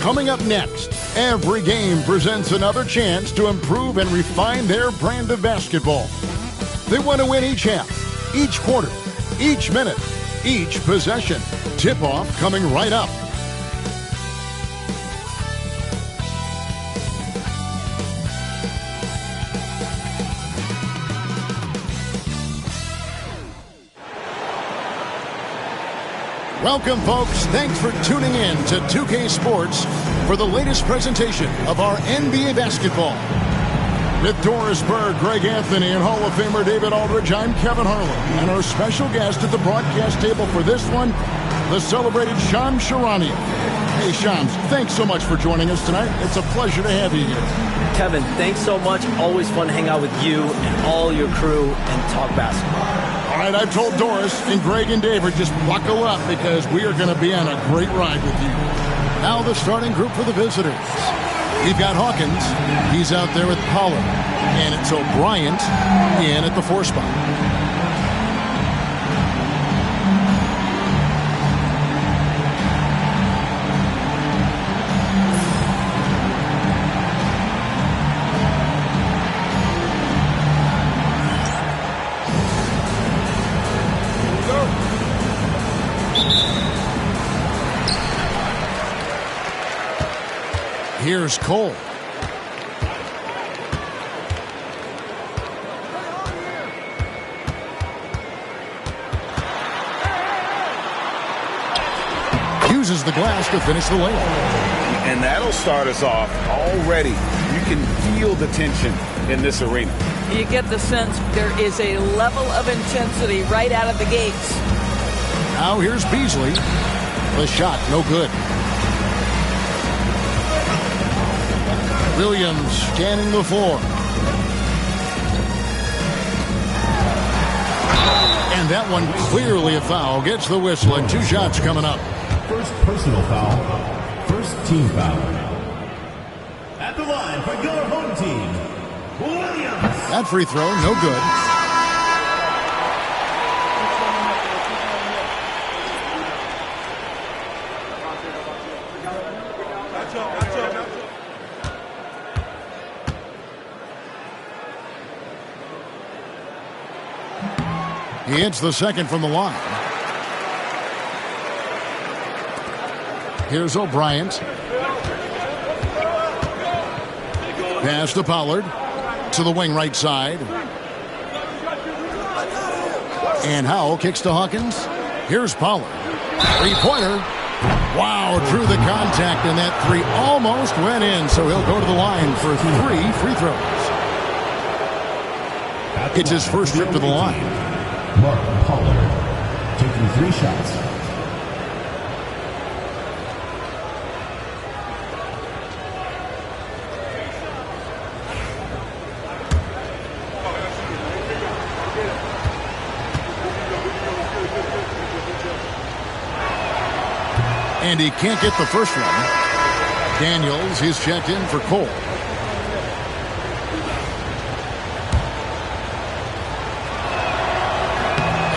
Coming up next, every game presents another chance to improve and refine their brand of basketball. They want to win each half, each quarter, each minute, each possession. Tip-off coming right up. Welcome, folks. Thanks for tuning in to 2K Sports for the latest presentation of our NBA basketball. With Doris Berg, Greg Anthony, and Hall of Famer David Aldridge, I'm Kevin Harlan. And our special guest at the broadcast table for this one, the celebrated Shams Charania. Hey, Shams, thanks so much for joining us tonight. It's a pleasure to have you here. Kevin, thanks so much. Always fun to hang out with you and all your crew and talk basketball. All right, I've told Doris and Greg and David, just buckle up because we are going to be on a great ride with you. Now the starting group for the visitors. We've got Hawkins. He's out there with Pollard. And it's O'Brien in at the 4 spot. Here's Cole. Uses the glass to finish the layup. And that'll start us off already. You can feel the tension in this arena. You get the sense there is a level of intensity right out of the gates. Now here's Beasley. The shot, no good. Williams scanning the floor. And that one clearly a foul. Gets the whistle and 2 shots coming up. First personal foul. First team foul. At the line for your home team, Williams. That free throw, no good. He hits the second from the line. Here's O'Brien. Pass to Pollard. To the wing right side. And Howell kicks to Hawkins. Here's Pollard. 3-pointer. Wow, drew the contact, and that 3 almost went in, so he'll go to the line for 3 free throws. It's his first trip to the line. Mark Pollard taking 3 shots. And he can't get the first one. Daniels, he's checked in for Cole.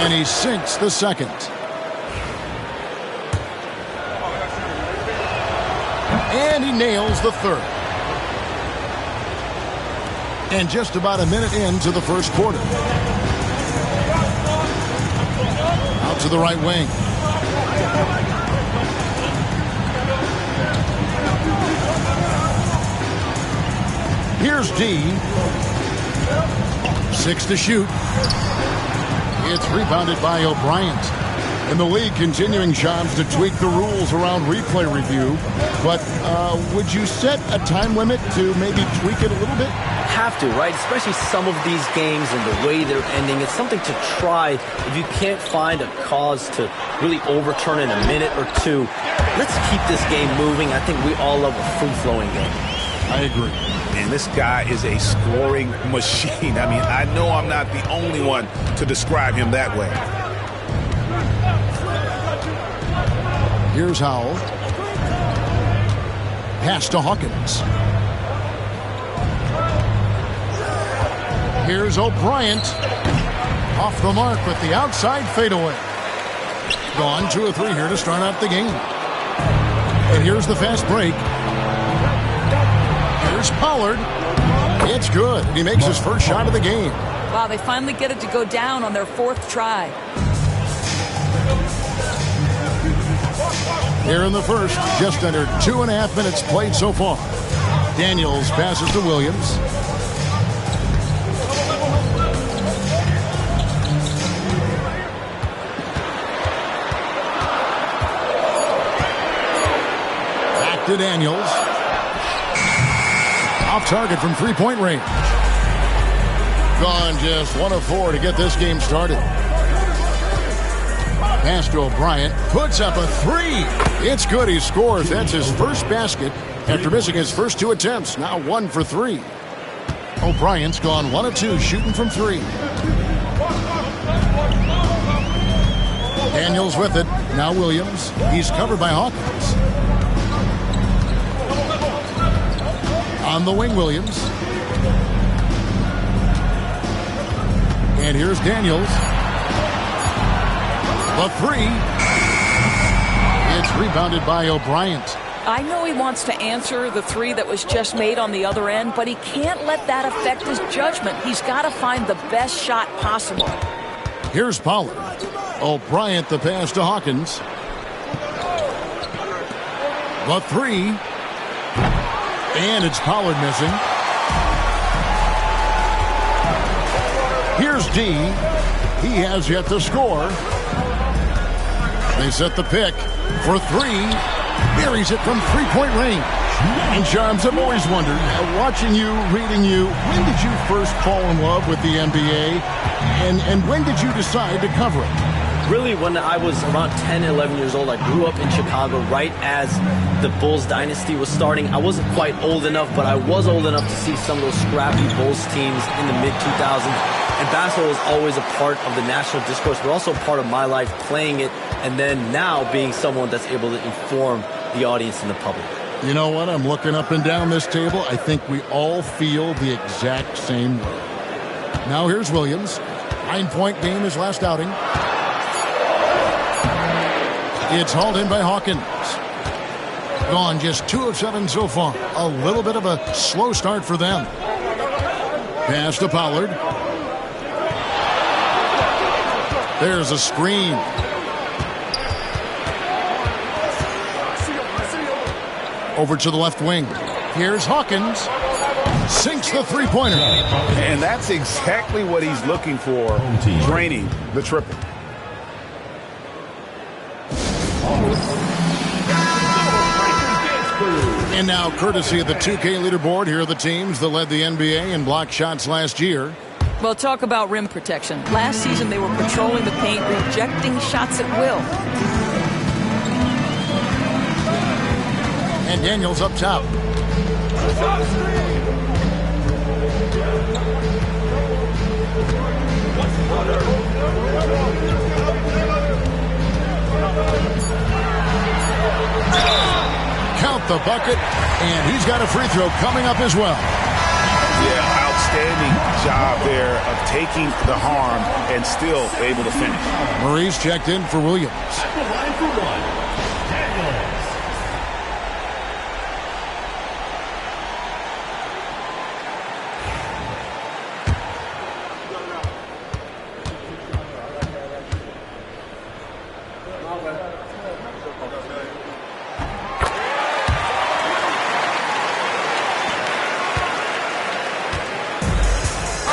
And he sinks the second. And he nails the third. And just about a minute into the first quarter. Out to the right wing. Here's D. 6 to shoot. It's rebounded by O'Brien. And the league continuing, Shams, to tweak the rules around replay review. But would you set a time limit to maybe tweak it a little bit? Have to, right? Especially some of these games and the way they're ending. It's something to try. If you can't find a cause to really overturn in a minute or 2, let's keep this game moving. I think we all love a free-flowing game. I agree. And this guy is a scoring machine. I mean, I know I'm not the only one to describe him that way. Here's Howell. Pass to Hawkins. Here's O'Brien. Off the mark with the outside fadeaway. Gone 2 of 3 here to start out the game. And here's the fast break. Here's Pollard. It's good. He makes his first shot of the game. Wow, they finally get it to go down on their 4th try. Here in the first, just under 2.5 minutes played so far. Daniels passes to Williams. Back to Daniels. Off target from three-point range. Gone just 1 of 4 to get this game started. Pass to O'Brien. Puts up a 3. It's good. He scores. That's his first basket after missing his first 2 attempts. Now 1 for 3. O'Brien's gone 1 of 2 shooting from 3. Daniels with it. Now Williams. He's covered by Hawkins. On the wing, Williams. And here's Daniels. The 3. It's rebounded by O'Brien. I know he wants to answer the 3 that was just made on the other end, but he can't let that affect his judgment. He's got to find the best shot possible. Here's Pollard. O'Brien the pass to Hawkins. The 3. And it's Pollard missing. Here's D. He has yet to score. They set the pick for 3. Buries it from three-point range. And Shams, I've always wondered, watching you, reading you, when did you first fall in love with the NBA? And when did you decide to cover it? Really, when I was around 10, 11 years old, I grew up in Chicago right as the Bulls dynasty was starting. I wasn't quite old enough, but I was old enough to see some of those scrappy Bulls teams in the mid-2000s. And basketball was always a part of the national discourse, but also part of my life playing it, and then now being someone that's able to inform the audience and the public. You know what? I'm looking up and down this table. I think we all feel the exact same way. Now here's Williams. 9-point game his last outing. It's hauled in by Hawkins. Gone just 2 of 7 so far. A little bit of a slow start for them. Pass to Pollard. There's a screen. Over to the left wing. Here's Hawkins. Sinks the three-pointer. And that's exactly what he's looking for, draining the triple. And now, courtesy of the 2K leaderboard, here are the teams that led the NBA in block shots last year. Well, talk about rim protection. Last season, they were patrolling the paint, rejecting shots at will. And Daniels up top. Count the bucket, and he's got a free throw coming up as well. Yeah, outstanding job there of taking the harm and still able to finish. Murray's checked in for Williams. At the line for 1, Daniels.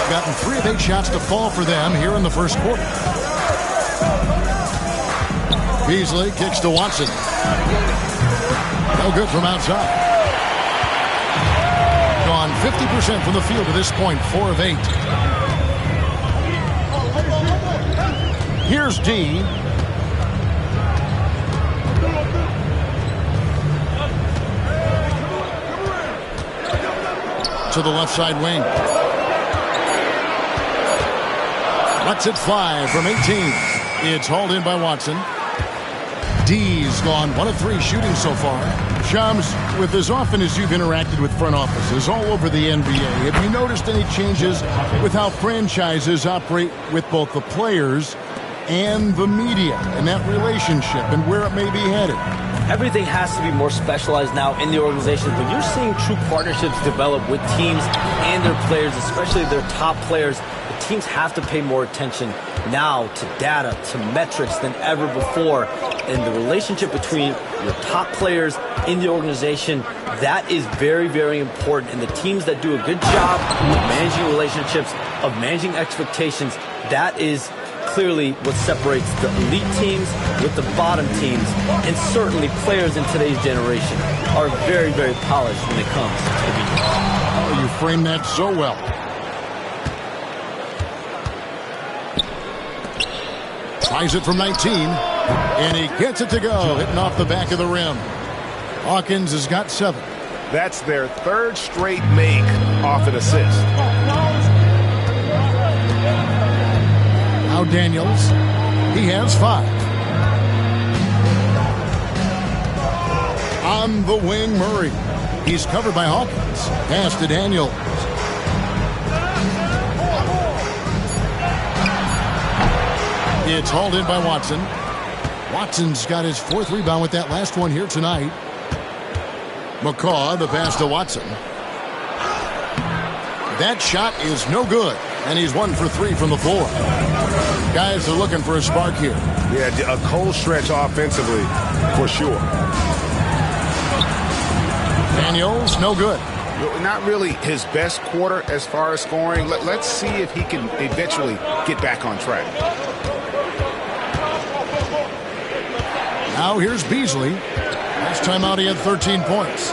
Gotten 3 of 8 shots to fall for them here in the first quarter. Beasley kicks to Watson. No good from outside. Gone 50% from the field to this point, 4 of 8. Here's D. To the left side wing. Lets it fly from 18. It's hauled in by Watson. D's gone 1 of 3 shooting so far. Shams, with as often as you've interacted with front offices all over the NBA, have you noticed any changes with how franchises operate with both the players and the media and that relationship and where it may be headed? Everything has to be more specialized now in the organization. When you're seeing true partnerships develop with teams and their players, especially their top players, the teams have to pay more attention now to data, to metrics than ever before. And the relationship between your top players in the organization, that is very, very important. And the teams that do a good job of managing relationships, of managing expectations, that is clearly what separates the elite teams with the bottom teams. And certainly players in today's generation are very, very polished when it comes to being. Oh, you framed that so well. Tries it from 19, and he gets it to go, hitting off the back of the rim. Hawkins has got 7. That's their 3rd straight make off an assist. Now Daniels, he has 5. On the wing, Murray. He's covered by Hawkins. Pass to Daniels. It's hauled in by Watson. Watson's got his 4th rebound with that last one here tonight. McCaw, the pass to Watson. That shot is no good, and he's 1 for 3 from the floor. Guys are looking for a spark here. Yeah, a cold stretch offensively, for sure. Daniels, no good. Not really his best quarter as far as scoring. Let's see if he can eventually get back on track. Now here's Beasley. Last time out he had 13 points.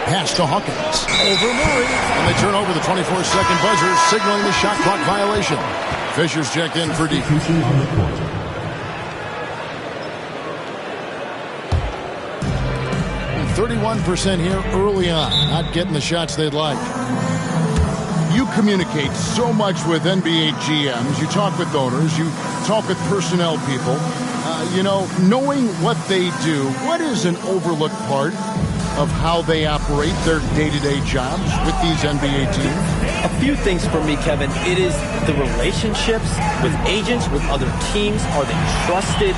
Pass to Hawkins. Over Murray. And they turn over the 24-second buzzer, signaling the shot clock violation. Fisher's checked in for defense. 31% here early on. Not getting the shots they'd like. You communicate so much with NBA GMs. You talk with owners. You talk with personnel people. Knowing what they do, what is an overlooked part of how they operate their day-to-day jobs with these NBA teams? A few things for me, Kevin. It is the relationships with agents, with other teams. Are they trusted?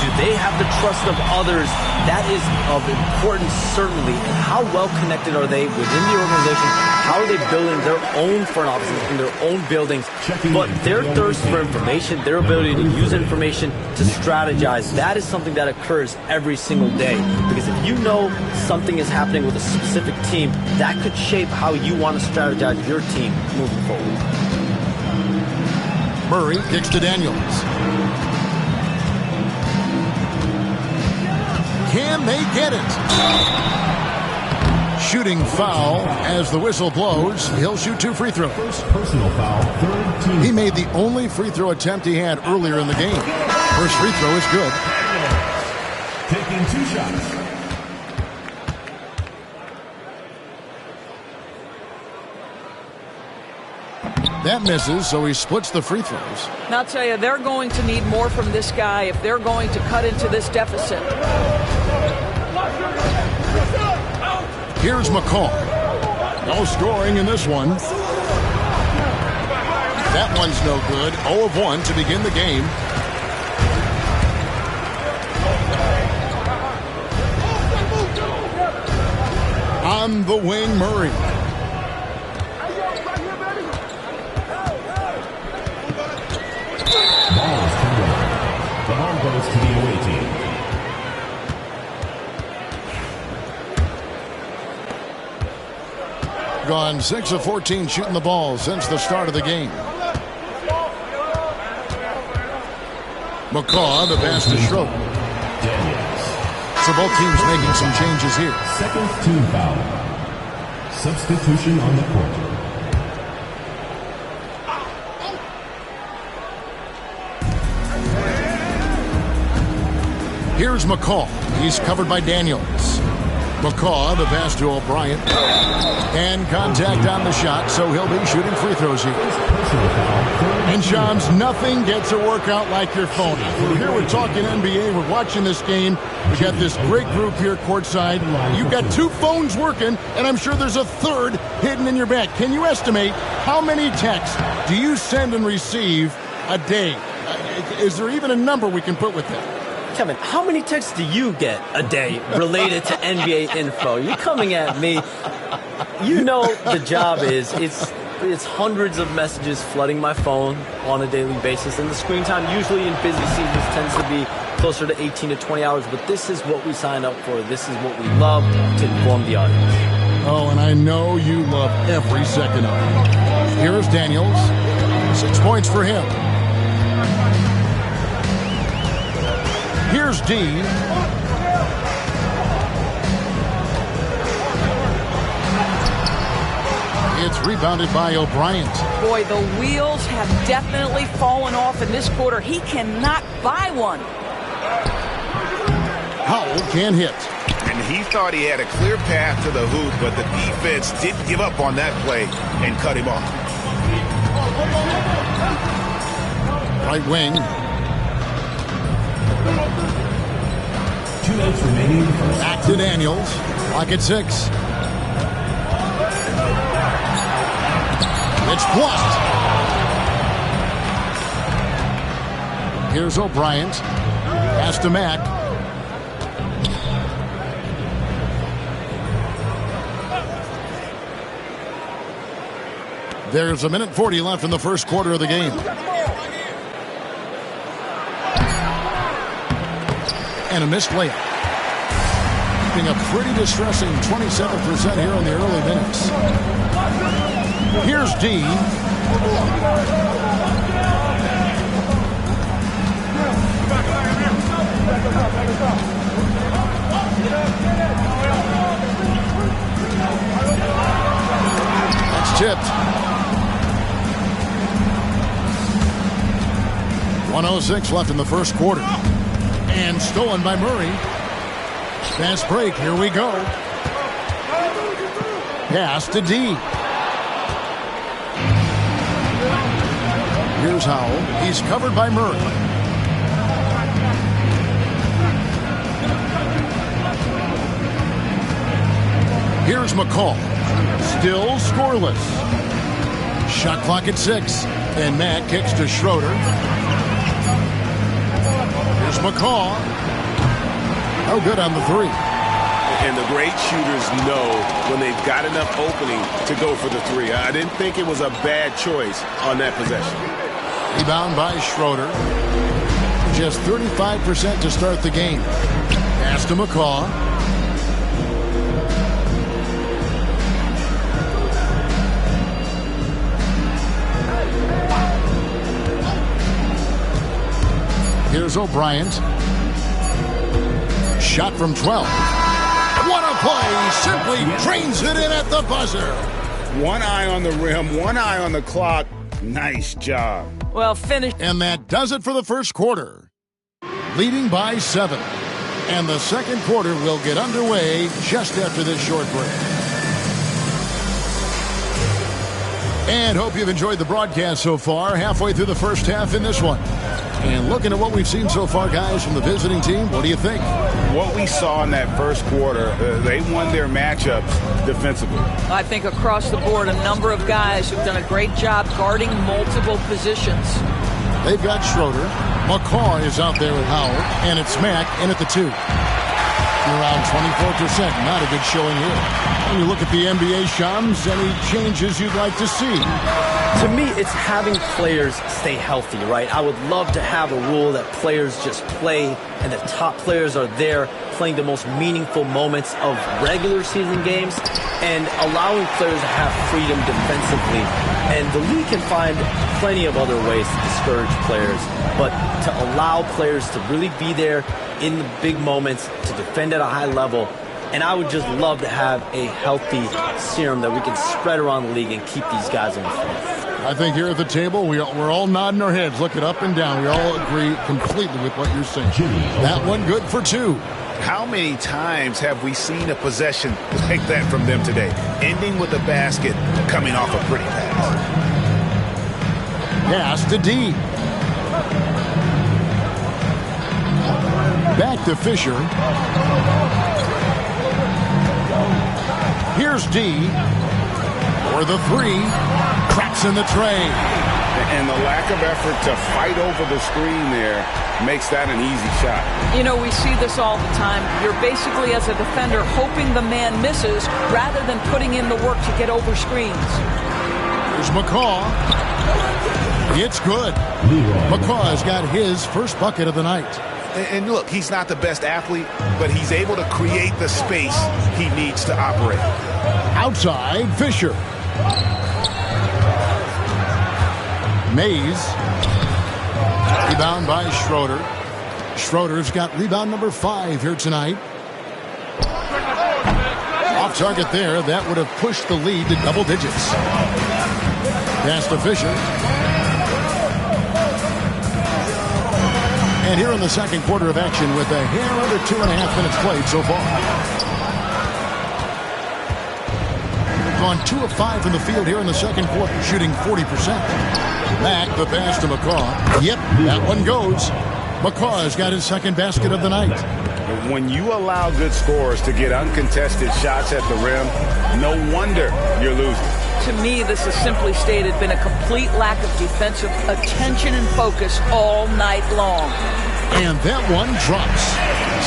Do they have the trust of others? That is of importance, certainly. And how well connected are they within the organization? How are they building their own front offices in their own buildings? But their thirst for information, their ability to use information to strategize, that is something that occurs every single day. Because if you know something is happening with a specific team, that could shape how you want to strategize your team moving forward. Murray kicks to Daniels. Can they get it? Shooting foul as the whistle blows. He'll shoot 2 free throws. Personal foul, 3rd team. He made the only free throw attempt he had earlier in the game. First free throw is good. Taking 2 shots. That misses, so he splits the free throws. And I'll tell you, they're going to need more from this guy if they're going to cut into this deficit. Here's McCaw. No scoring in this one. That one's no good. 0 of 1 to begin the game. On the wing, Murray. The ball goes to the away team. Gone 6 of 14 shooting the ball since the start of the game. McCaw, the pass to Schroeder. So both teams making some changes here. 2nd team foul. Substitution on the court. Here's McCaw. He's covered by Daniels. McCaw, the pass to O'Brien. And contact on the shot, so he'll be shooting free throws here. And Shams, nothing gets a workout like your phone. We're here, we're talking NBA, we're watching this game. We got this great group here courtside. You've got 2 phones working, and I'm sure there's a 3rd hidden in your bag. Can you estimate how many texts, do you send and receive a day? Is there even a number we can put with that? Kevin, how many texts do you get a day related to NBA info? You're coming at me. You know the job is, it's hundreds of messages flooding my phone on a daily basis, and the screen time usually in busy seasons tends to be closer to 18 to 20 hours, but this is what we signed up for. This is what we love to inform the audience. Oh, and I know you love every second of it. Here's Daniels. 6 points for him. Here's D. It's rebounded by O'Brien. Boy, the wheels have definitely fallen off in this quarter. He cannot buy one. Howell can hit. And he thought he had a clear path to the hoop, but the defense didn't give up on that play and cut him off. Right wing. 2 minutes remaining. Back to Daniels. Clock at 6. It's blocked. Here's O'Brien. Pass to Mack. There's 1:40 left in the first quarter of the game. And a missed layup. Keeping a pretty distressing 27% here in the early minutes. Here's D. That's tipped. 1:06 left in the first quarter. And stolen by Murray. Fast break. Here we go. Pass to D. Here's Howell. He's covered by Murray. Here's McCall. Still scoreless. Shot clock at 6. And Matt kicks to Schroeder. Here's McCall. Oh, good on the 3. And the great shooters know when they've got enough opening to go for the 3. I didn't think it was a bad choice on that possession. Rebound by Schroeder. Just 35% to start the game. Pass to McCaw. Here's O'Brien. Shot from 12. What a play! Simply drains it in at the buzzer. One eye on the rim, one eye on the clock. Nice job. Well, finished. And that does it for the first quarter. Leading by 7. And the second quarter will get underway just after this short break. And hope you've enjoyed the broadcast so far. Halfway through the first half in this one. And looking at what we've seen so far, guys, from the visiting team, what do you think? What we saw in that first quarter, they won their matchups defensively. I think across the board, a number of guys who've done a great job guarding multiple positions. They've got Schroeder. McCaw is out there with Howell. And it's Mack in at the 2. Around 24%. Not a good showing here. When you look at the NBA, Shams, any changes you'd like to see? To me, it's having players stay healthy, right? I would love to have a rule that players just play and the top players are there playing the most meaningful moments of regular season games and allowing players to have freedom defensively. And the league can find plenty of other ways to discourage players, but to allow players to really be there in the big moments, to defend at a high level. And I would just love to have a healthy serum that we can spread around the league and keep these guys on the floor. I think here at the table, we're all nodding our heads, looking up and down. We all agree completely with what you're saying. That one good for 2. How many times have we seen a possession like that from them today? Ending with a basket, coming off a pretty pass. Pass to D. Back to Fisher. Here's D. For the 3. Cracks in the tray. And the lack of effort to fight over the screen there makes that an easy shot. You know, we see this all the time. You're basically, as a defender, hoping the man misses rather than putting in the work to get over screens. Here's McCaw. It's good. McCaw's got his first bucket of the night. And look, he's not the best athlete, but he's able to create the space he needs to operate. Outside, Fisher. Mays. Rebound by Schroeder. Schroeder's got rebound number 5 here tonight. Off target there. That would have pushed the lead to double digits. Pass to Fisher. And here in the second quarter of action with a hair under 2.5 minutes played so far. Gone 2 of 5 from the field here in the second quarter, shooting 40%. Back the pass to McCaw. Yep, that one goes. McCaw's got his second basket of the night. When you allow good scorers to get uncontested shots at the rim, no wonder you're losing. To me, this has simply stated been a complete lack of defensive attention and focus all night long. And that one drops.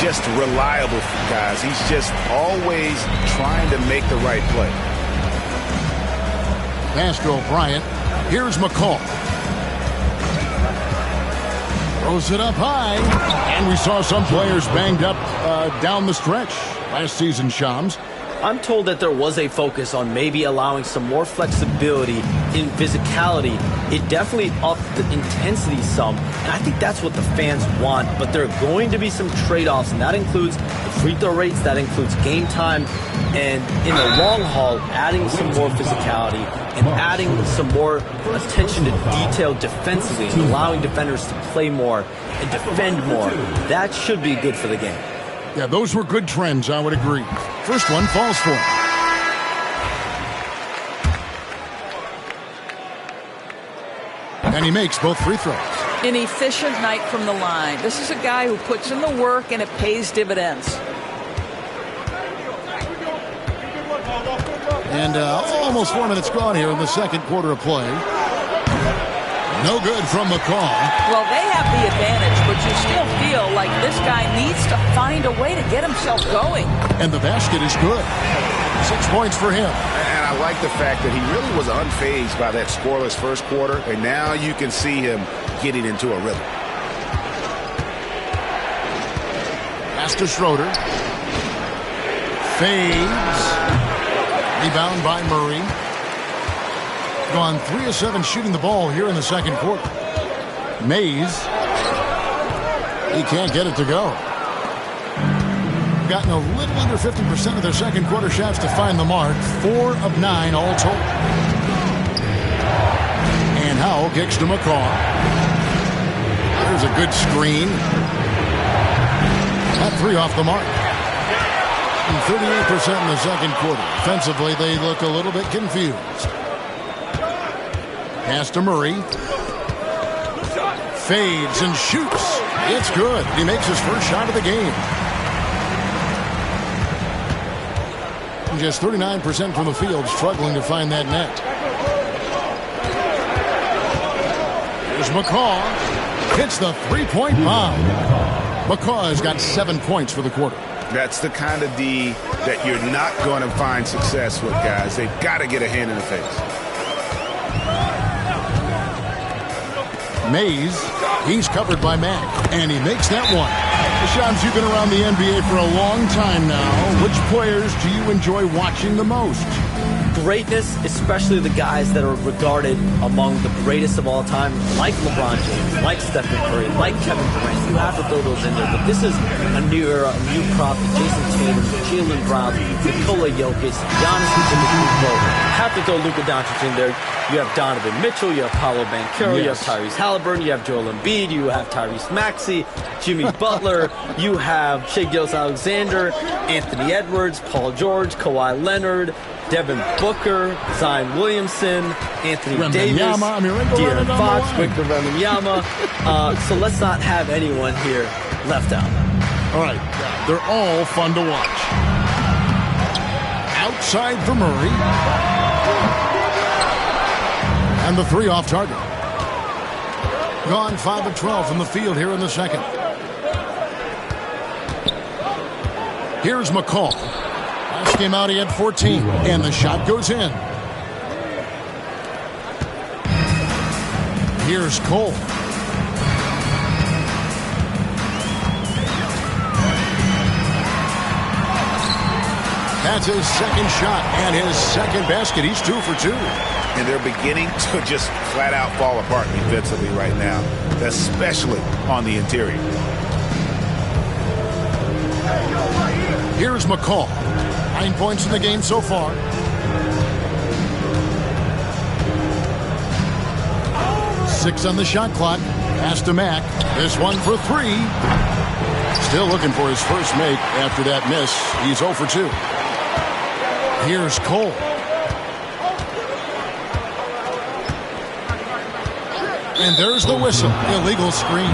Just reliable, guys. He's just always trying to make the right play. Pass to O'Brien. Here's McCaw. Throws it up high. And we saw some players banged up down the stretch last season, Shams. I'm told that there was a focus on maybe allowing some more flexibility in physicality. It definitely upped the intensity some, and I think that's what the fans want. But there are going to be some trade-offs, and that includes the free throw rates, that includes game time, and in the long haul, adding some more physicality and adding some more attention to detail defensively and allowing defenders to play more and defend more. That should be good for the game. Yeah, those were good trends, I would agree. First one falls for him. And he makes both free throws. An efficient night from the line. This is a guy who puts in the work and it pays dividends. And almost 4 minutes gone here in the second quarter of play. No good from McCaw. Well, they have the advantage, but you still feel like this guy needs to find a way to get himself going. And the basket is good. 6 points for him. And I like the fact that he really was unfazed by that scoreless first quarter, and now you can see him getting into a rhythm. Pass to Schroeder. Fades. Rebound by Murray. Gone 3 of 7 shooting the ball here in the second quarter. Mays. He can't get it to go. Gotten a little under 50% of their second quarter shots to find the mark. 4 of 9 all told. And Howell kicks to McCaw. There's a good screen. That 3 off the mark. And 38% in the second quarter. Defensively, they look a little bit confused. Pass to Murray. Fades and shoots. It's good. He makes his first shot of the game. Just 39% from the field, struggling to find that net. Here's McCaw. Hits the three-point bomb. McCaw has got 7 points for the quarter. That's the kind of D that you're not going to find success with, guys. They've got to get a hand in the face. Mays, he's covered by Mack, and he makes that one. Shams, you've been around the NBA for a long time now. Which players do you enjoy watching the most? Greatness, especially the guys that are regarded among the greatest of all time, like LeBron James, like Stephen Curry, like Kevin Durant. You have to throw those in there, but this is a new era, a new crop. Jason Tatum, Jaylen Brown, Nikola Jokic, Giannis Antetokounmpo. Have to throw Luka Doncic in there. You have Donovan Mitchell, you have Paolo Banchero, you have Tyrese Halliburton, you have Joel Embiid, you have Tyrese Maxey, Jimmy Butler, you have Shai Gilgeous-Alexander, Anthony Edwards, Paul George, Kawhi Leonard, Devin Booker, Zion Williamson, Anthony Davis, De'Aaron Fox, Victor Wembanyama. So let's not have anyone here left out. All right, they're all fun to watch. Outside for Murray. And the 3 off target. Gone 5 of 12 from the field here in the second. Here's McCall. Last game out, he had 14, and the shot goes in. Here's Cole. That's his second shot and his second basket. He's 2 for 2. And they're beginning to just flat out fall apart defensively right now, especially on the interior. Here's McCall. 9 points in the game so far. Six on the shot clock. Pass to Mack. This one for 3. Still looking for his first make after that miss. He's 0 for 2. Here's Cole. And there's the whistle. Illegal screen.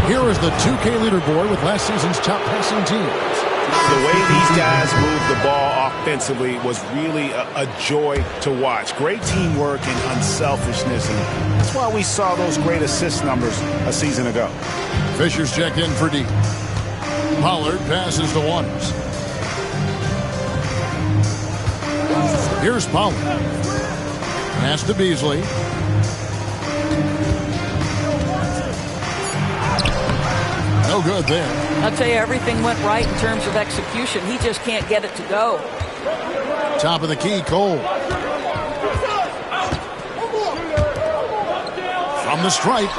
Here is the 2K leaderboard with last season's top passing teams. The way these guys moved the ball offensively was really a joy to watch. Great teamwork and unselfishness, and that's why we saw those great assist numbers a season ago. Fisher's checked in for D. Pollard passes to Waters. Here's Pollard. Pass to Beasley. No good there. I'll tell you, everything went right in terms of execution. He just can't get it to go. Top of the key, Cole. From the stripe.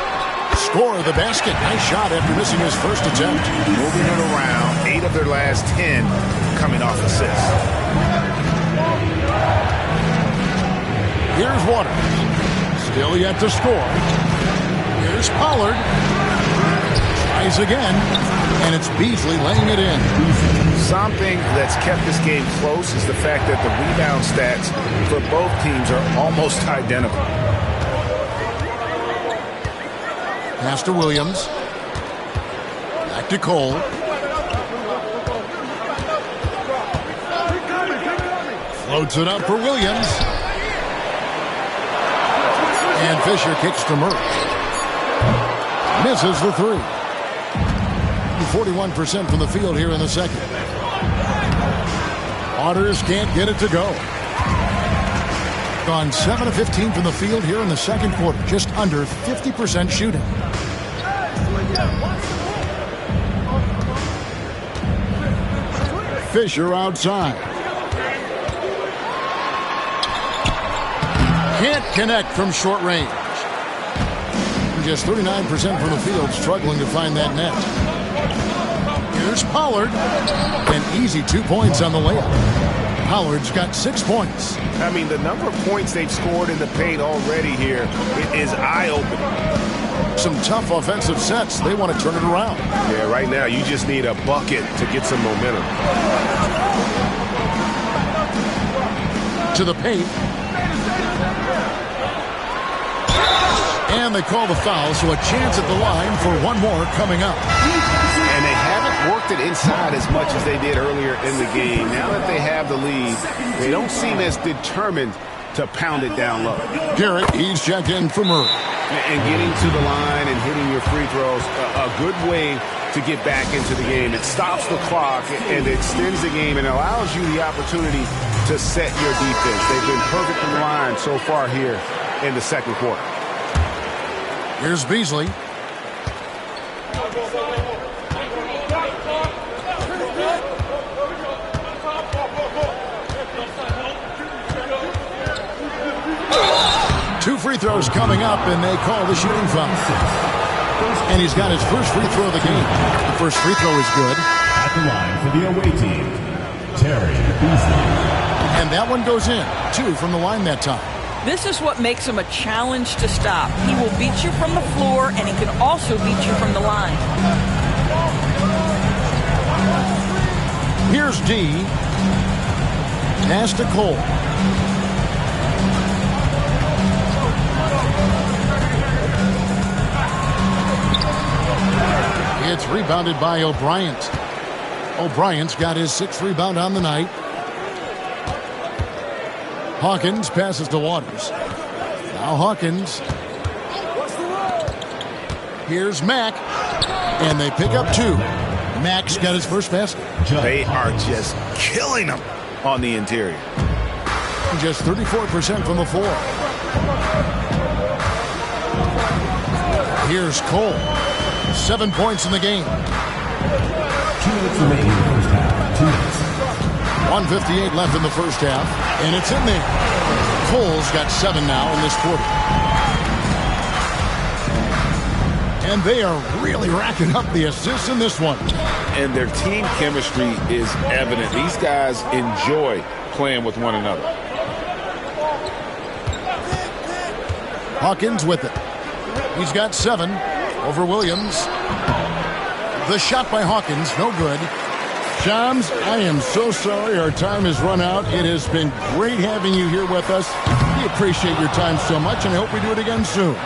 Score the basket. Nice shot after missing his first attempt. Moving it around. 8 of their last 10 coming off assists. Here's Waters. Still yet to score. Here's Pollard. Tries again. And it's Beasley laying it in. Something that's kept this game close is the fact that the rebound stats for both teams are almost identical. Pass to Williams. Back to Cole. Floats it up for Williams. And Fisher kicks to Murray. Misses the 3. 41% from the field here in the second. Waters can't get it to go. Gone 7 of 15 from the field here in the second quarter. Just under 50% shooting. Fisher outside. Can't connect from short range. Just 39% from the field, struggling to find that net. Here's Pollard. An easy 2 points on the layup. Pollard's got 6 points. I mean, the number of points they've scored in the paint already here is eye-opening. Some tough offensive sets. They want to turn it around. Yeah, right now you just need a bucket to get some momentum. To the paint. And they call the foul, so a chance at the line for one more coming up. And they haven't worked it inside as much as they did earlier in the game. Now that they have the lead, they don't seem as determined to pound it down low. Garrett, he's checked in for Murray. And getting to the line and hitting your free throws, a good way to get back into the game. It stops the clock and extends the game and allows you the opportunity to set your defense. They've been perfect from the line so far here in the second quarter. Here's Beasley. Two free throws coming up, and they call the shooting foul. And he's got his first free throw of the game. The first free throw is good. At the line for the away team, Terry Beasley. And that one goes in. 2 from the line that time. This is what makes him a challenge to stop. He will beat you from the floor, and he can also beat you from the line. Here's D. Pass to Cole. It's rebounded by O'Brien. O'Brien's got his 6th rebound on the night. Hawkins passes to Waters. Now Hawkins Here's Mack, and they pick up 2. Mack's got his first basket. They are just killing them on the interior. Just 34% from the floor. Here's Cole. 7 points in the game. 2 minutes remaining in the first half. 2 minutes. 1:58 left in the first half, and it's in there. Cole's got 7 now in this quarter. And they are really racking up the assists in this one. And their team chemistry is evident. These guys enjoy playing with one another. Hawkins with it. He's got 7 over Williams. The shot by Hawkins, no good. Shams, I am so sorry our time has run out. It has been great having you here with us. We appreciate your time so much, and I hope we do it again soon.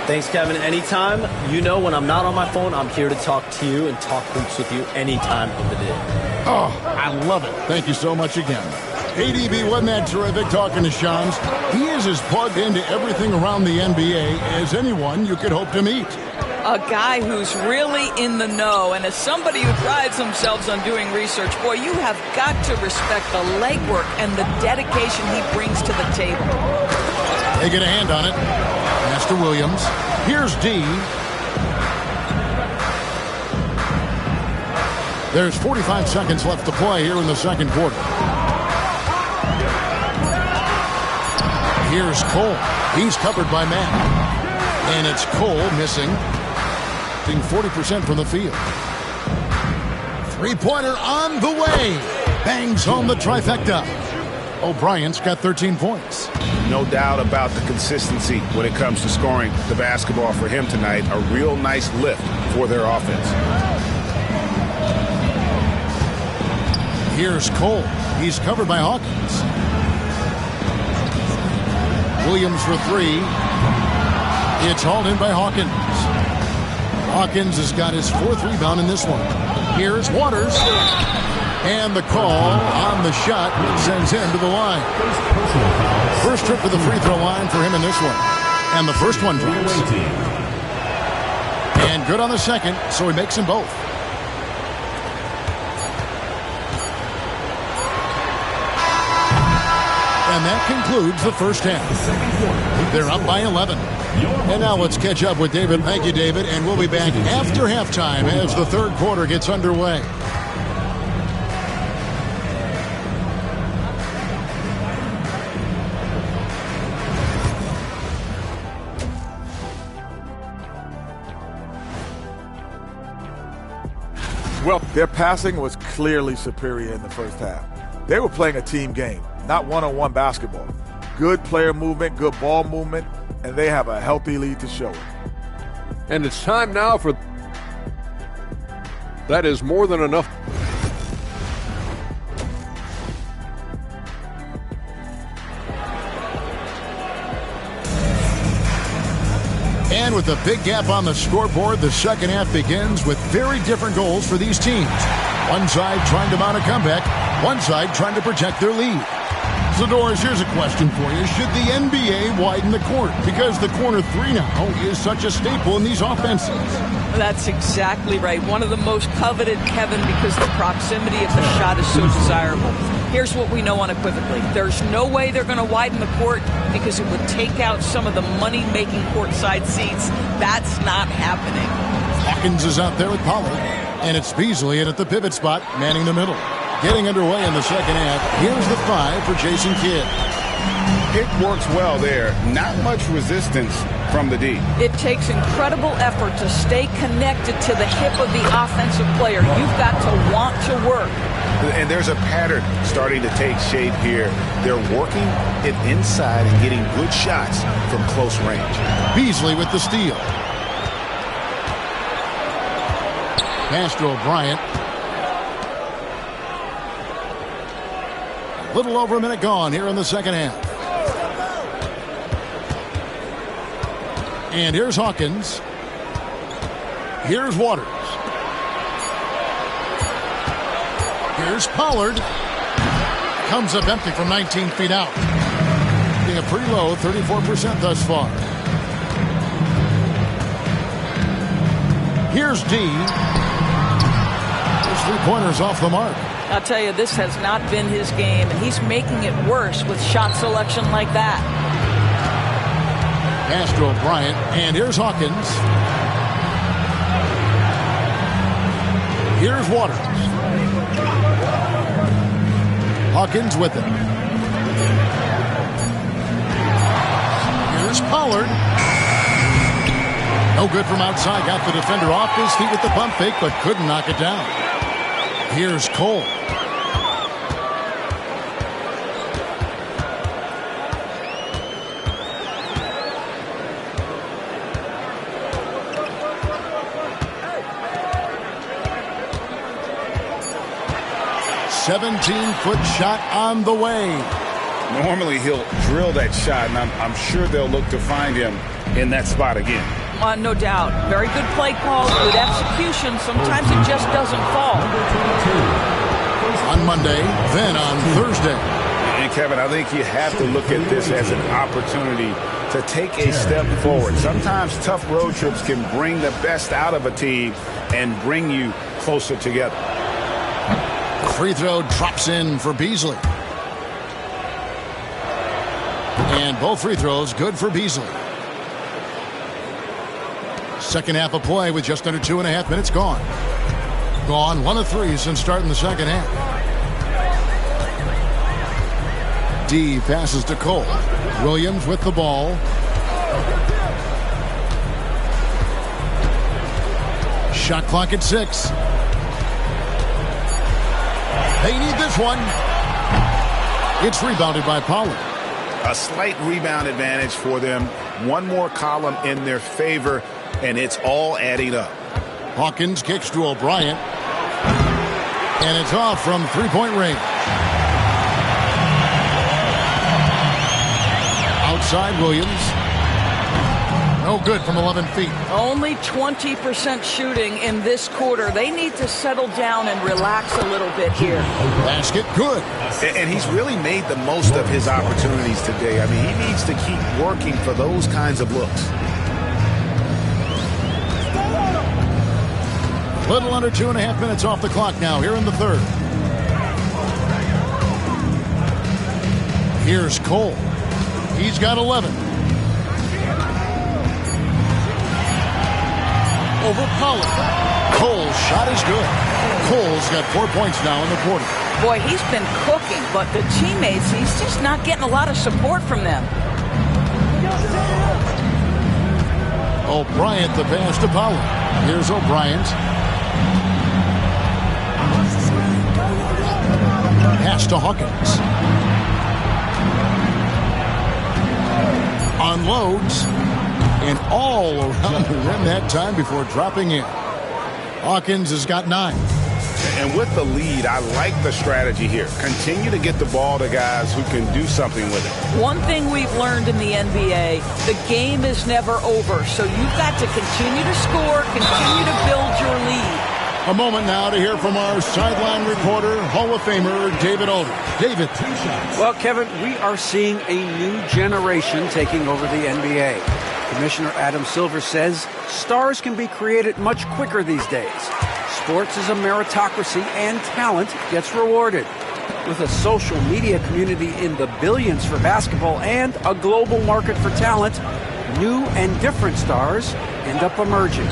Thanks, Kevin. Anytime. You know, when I'm not on my phone, I'm here to talk to you and talk hoops with you any time of the day. Oh, I love it. Thank you so much again. ADB, wasn't that terrific talking to Shams? He is as plugged into everything around the NBA as anyone you could hope to meet. A guy who's really in the know, and as somebody who prides themselves on doing research, boy, you have got to respect the legwork and the dedication he brings to the table. They get a hand on it. Master Williams. Here's D. There's 45 seconds left to play here in the second quarter. Here's Cole. He's covered by Matt. And it's Cole missing. 40% from the field. Three-pointer on the way. Bangs home the trifecta. O'Brien's got 13 points. No doubt about the consistency when it comes to scoring the basketball for him tonight. A real nice lift for their offense. Here's Cole. He's covered by Hawkins. Williams for 3. It's hauled in by Hawkins. Hawkins has got his 4th rebound in this one. Here's Waters. And the call on the shot sends him to the line. First trip to the free throw line for him in this one. And the first one drops. And good on the second, so he makes them both. And that concludes the first half. They're up by 11. And now let's catch up with David. Thank you, David. And we'll be back after halftime as the third quarter gets underway. Well, their passing was clearly superior in the first half. They were playing a team game, not one-on-one basketball. Good player movement, good ball movement, and they have a healthy lead to show it. And it's time now for... That is more than enough. And with a big gap on the scoreboard, the second half begins with very different goals for these teams. One side trying to mount a comeback, one side trying to protect their lead. So, Doris, here's a question for you. Should the NBA widen the court? Because the corner 3 now is such a staple in these offenses. That's exactly right. One of the most coveted, Kevin, because the proximity of the shot is so desirable. Here's what we know unequivocally. There's no way they're going to widen the court because it would take out some of the money-making courtside seats. That's not happening. Hawkins is out there with Pollard. And it's Beasley in at the pivot spot, manning the middle. Getting underway in the second half. Here's the 5 for Jason Kidd. It works well there. Not much resistance from the D. It takes incredible effort to stay connected to the hip of the offensive player. You've got to want to work. And there's a pattern starting to take shape here. They're working it inside and getting good shots from close range. Beasley with the steal. Pass to O'Brien. A little over a minute gone here in the second half. And here's Hawkins. Here's Waters. Here's Pollard. Comes up empty from 19 feet out. Being a pretty low 34% thus far. Here's D. Those three-pointers off the mark. I'll tell you, this has not been his game, and he's making it worse with shot selection like that. Pass to O'Brien, and here's Hawkins. Here's Waters. Hawkins with it. Here's Pollard. No good from outside. Got the defender off his feet with the pump fake, but couldn't knock it down. Here's Cole. "17-foot shot on the way." Normally he'll drill that shot, and I'm sure they'll look to find him in that spot again. No doubt. Very good play call, good execution. Sometimes it just doesn't fall. On Monday, then on Thursday. And Kevin, I think you have to look at this as an opportunity to take a step forward. Sometimes tough road trips can bring the best out of a team and bring you closer together. Free throw drops in for Beasley. And both free throws good for Beasley. Second half of play with just under 2.5 minutes gone. Gone 1 of 3 since starting the second half. D passes to Cole. Williams with the ball. Shot clock at 6. They need this one. It's rebounded by Pollard. A slight rebound advantage for them. One more column in their favor, and it's all adding up. Hawkins kicks to O'Brien. And it's off from three-point range. Outside Williams. No good from 11 feet. Only 20% shooting in this quarter. They need to settle down and relax a little bit here. Basket good. And he's really made the most of his opportunities today. I mean, he needs to keep working for those kinds of looks. Little under 2.5 minutes off the clock now here in the third. Here's Cole. He's got 11. Over Pollard. Cole's shot is good. Cole's got 4 points now in the quarter. Boy, he's been cooking, but the teammates, he's just not getting a lot of support from them. O'Brien the pass to Pollard. Here's O'Brien. Pass to Hawkins. Unloads. And all around the rim that time before dropping in. Hawkins has got 9. And with the lead, I like the strategy here. Continue to get the ball to guys who can do something with it. One thing we've learned in the NBA, the game is never over. So you've got to continue to score, continue to build your lead. A moment now to hear from our sideline reporter, Hall of Famer David Aldridge. David. Well, Kevin, we are seeing a new generation taking over the NBA. Commissioner Adam Silver says stars can be created much quicker these days. Sports is a meritocracy and talent gets rewarded. With a social media community in the billions for basketball and a global market for talent, new and different stars end up emerging.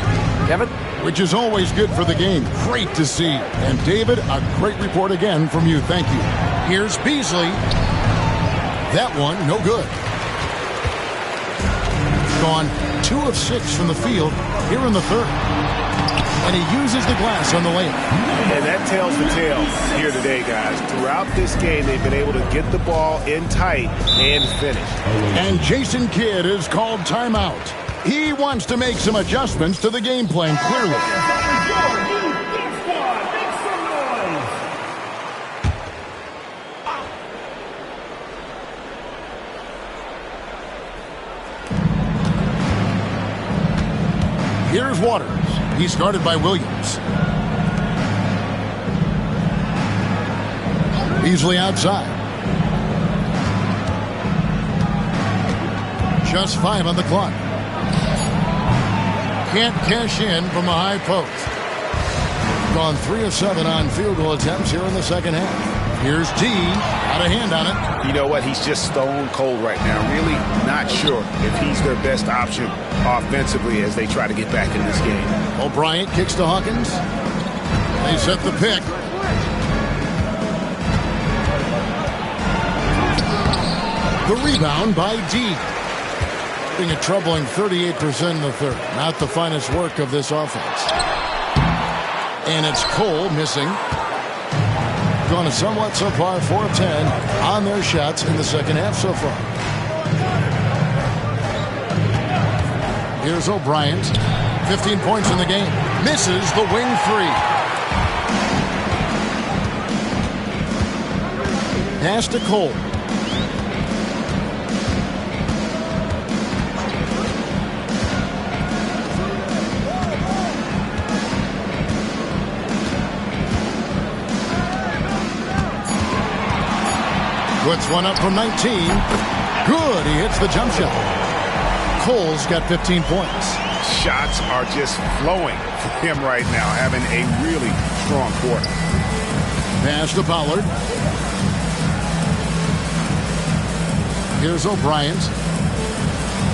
Kevin? Which is always good for the game. Great to see. And David, a great report again from you. Thank you. Here's Beasley. That one, no good. Gone 2 of 6 from the field here in the third. And he uses the glass on the layup. And that tells the tale here today, guys. Throughout this game, they've been able to get the ball in tight and finish. And Jason Kidd is called timeout. He wants to make some adjustments to the game plan, clearly. Here's Waters. He's guarded by Williams. Beasley outside. Just 5 on the clock. Can't cash in from a high post. Gone 3 of 7 on field goal attempts here in the second half. Here's D. Got a hand on it. You know what? He's just stone cold right now. Really not sure if he's their best option offensively as they try to get back in this game. O'Brien kicks to Hawkins. They set the pick. The rebound by D. Being a troubling 38% in the third. Not the finest work of this offense. And it's Cole missing. Gone a somewhat subpar 4 of 10 on their shots in the second half so far. Here's O'Brien. 15 points in the game. Misses the wing 3. Pass to Cole. Puts one up from 19. Good. He hits the jump shot. Cole's got 15 points. Shots are just flowing for him right now, having a really strong quarter. Pass to Pollard. Here's O'Brien.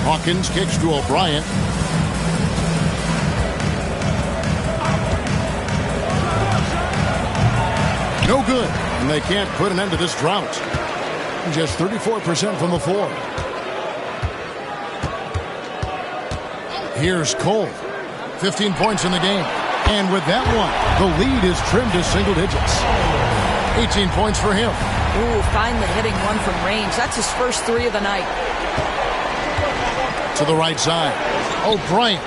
Hawkins kicks to O'Brien. No good. And they can't put an end to this drought. Just 34% from the floor. Here's Cole. 15 points in the game. And with that one, the lead is trimmed to single digits. 18 points for him. Ooh, finally hitting one from range. That's his first 3 of the night. To the right side. O'Brien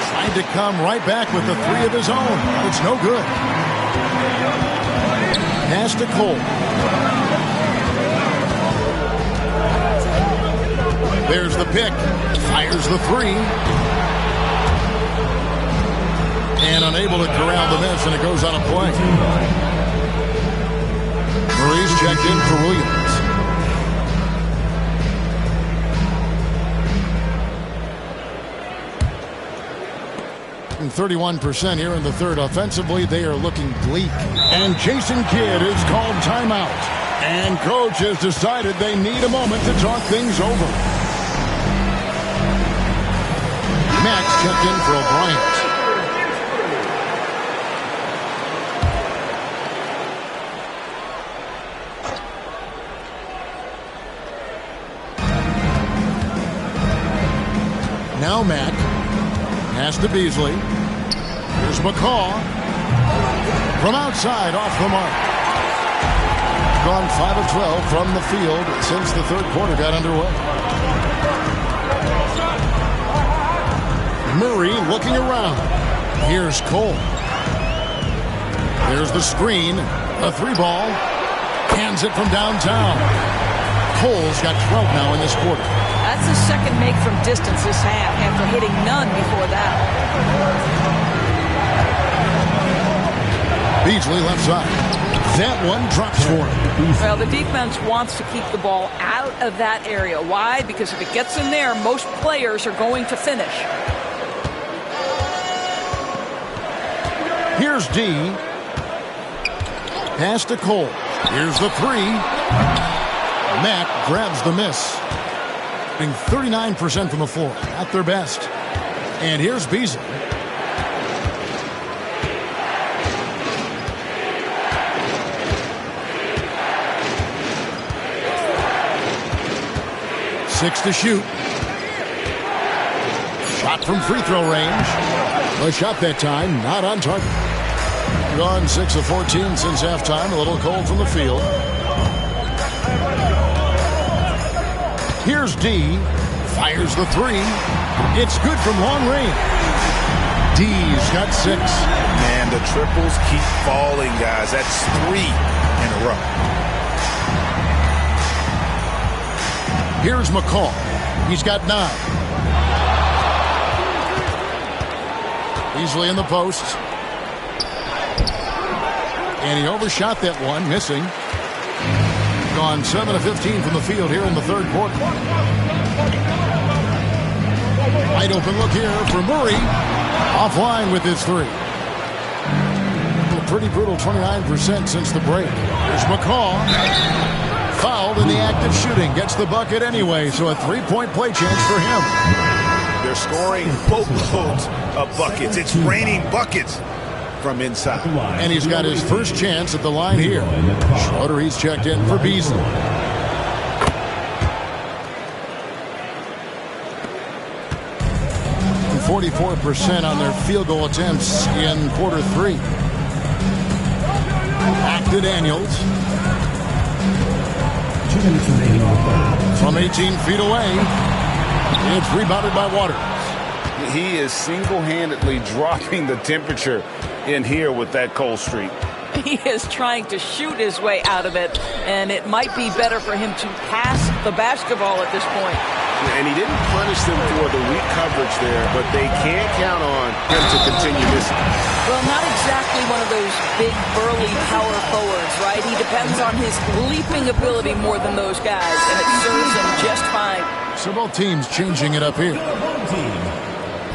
tried to come right back with the 3 of his own. It's no good. Pass to Cole. There's the pick. Fires the 3. And unable to corral the miss, and it goes out of play. Murray's checked in for Williams. 31% here in the third. Offensively, they are looking bleak. And Jason Kidd is called timeout. And coach has decided they need a moment to talk things over. Max checked in for O'Brien. Now Mack. Pass to Beasley. Here's McCaw. From outside, off the mark. Gone 5 of 12 from the field since the third quarter got underway. Murray looking around. Here's Cole. There's the screen. A 3-ball. Hands it from downtown. Cole's got 12 now in this quarter. That's his second make from distance this half after hitting none before that. Beasley left side. That one drops for him. Well, the defense wants to keep the ball out of that area. Why? Because if it gets in there, most players are going to finish. Here's D. Pass to Cole. Here's the 3. Mack grabs the miss. Being 39% from the floor. At their best. And here's Beasley. Six to shoot. Shot from free throw range. A shot that time, not on target. Gone 6 of 14 since halftime. A little cold from the field. Here's D. Fires the 3. It's good from long range. D's got 6. Man, the triples keep falling, guys. That's 3 in a row. Here's McCaw. He's got 9. Easily in the post. And he overshot that one, missing. Gone 7 of 15 from the field here in the third quarter. Wide open look here for Murray. Offline with his three. A pretty brutal 29% since the break. Here's McCaw. Fouled in the act of shooting. Gets the bucket anyway, so a three-point play chance for him. They're scoring boatloads of buckets. It's raining buckets from inside. And he's got his first chance at the line here. Schroeder, he's checked in for Beasley. 44% on their field goal attempts in quarter three. Back to Daniels. From 18 feet away. It's rebounded by Waters. He is single-handedly dropping the temperature in here with that cold streak. He is trying to shoot his way out of it, and it might be better for him to pass the basketball at this point. And he didn't punish them for the weak coverage there, but they can't count on him to continue missing. Well, not exactly one of those big, burly power forwards, right? He depends on his leaping ability more than those guys, and it serves him just fine. So both teams changing it up here. Home team,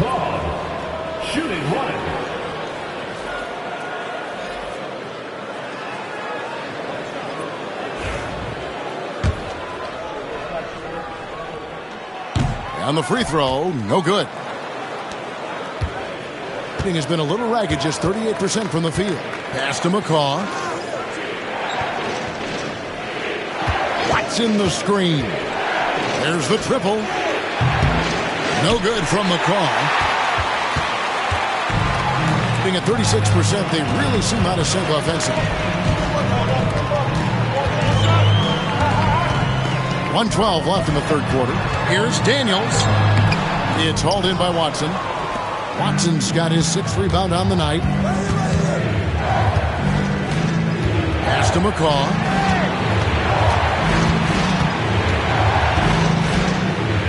ball, shooting one. On the free throw, no good. Shooting has been a little ragged, just 38% from the field. Pass to McCaw. Watson the screen. There's the triple. No good from McCaw. Being at 36%, they really seem out of sync offensively. 1:12 left in the third quarter. Here's Daniels. It's hauled in by Watson. Watson's got his sixth rebound on the night. Pass to McCaw.